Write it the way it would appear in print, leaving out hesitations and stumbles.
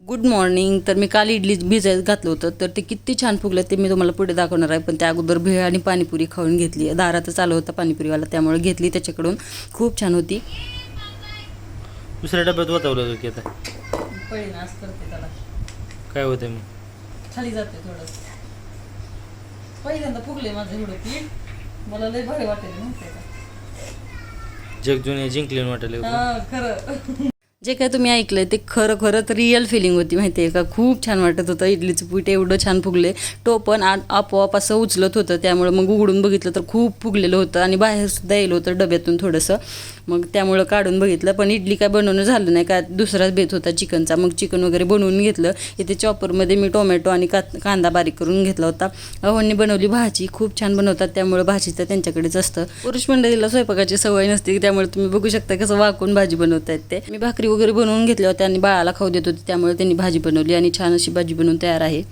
Good morning. तर मी काल इडली भिजायला घातलं होतं, तर ते किती छान फुगलं ते मी तुम्हाला पुढे दाखवणार आहे. पण त्या अगोदर भेळ आणि पाणीपुरी खाऊन घेतली. दारातच आलं होतं पाणीपुरीवाला, त्यामुळे घेतली त्याच्याकडून. खूप छान होती. दुसऱ्या डब्यात वतवलं की आता पहिल्यांदाच करते त्याला. काय होतं मग खाली जाते थोडं. पहिल्यांदा फुगले माझं एवढं पीठ, मला लय भारी वाटेल माहिती का. जग जुने जिंकले वाटले. खरं जे काय तुम्ही ऐकलंय ते खरं खरंच रिअल फिलिंग होती माहिती आहे का. खूप छान वाटत होतं. इडलीचं पीठ एवढं छान फुगले. टोपण आपोआप असं उचलत होतं, त्यामुळे मग उघडून बघितलं तर खूप फुगलेलं होतं आणि बाहेरसुद्धा येलं होतं डब्यातून थोडंसं. मग त्यामुळं काढून बघितलं, पण इडली काय बनवणं झालं नाही का. दुसराच बेत होता चिकनचा. मग चिकन वगैरे बनवून घेतलं. इथे चॉपरमध्ये मी टोमॅटो आणि कांदा बारीक करून घेतला होता. अहोंनी बनवली भाजी. खूप छान बनवतात, त्यामुळे भाजीचं त्यांच्याकडेच असतं. पुरुष मंडळीला स्वयंपाकाची सवय नसते, त्यामुळे तुम्ही बघू शकता कसं वाकून भाजी बनवतायत ते. मी भाकरी वगैरे बनवून घेतल्या होत्या आणि बाळाला खाऊ देत होते, त्यामुळे त्यांनी भाजी बनवली आणि छान अशी भाजी बनवून तयार आहे.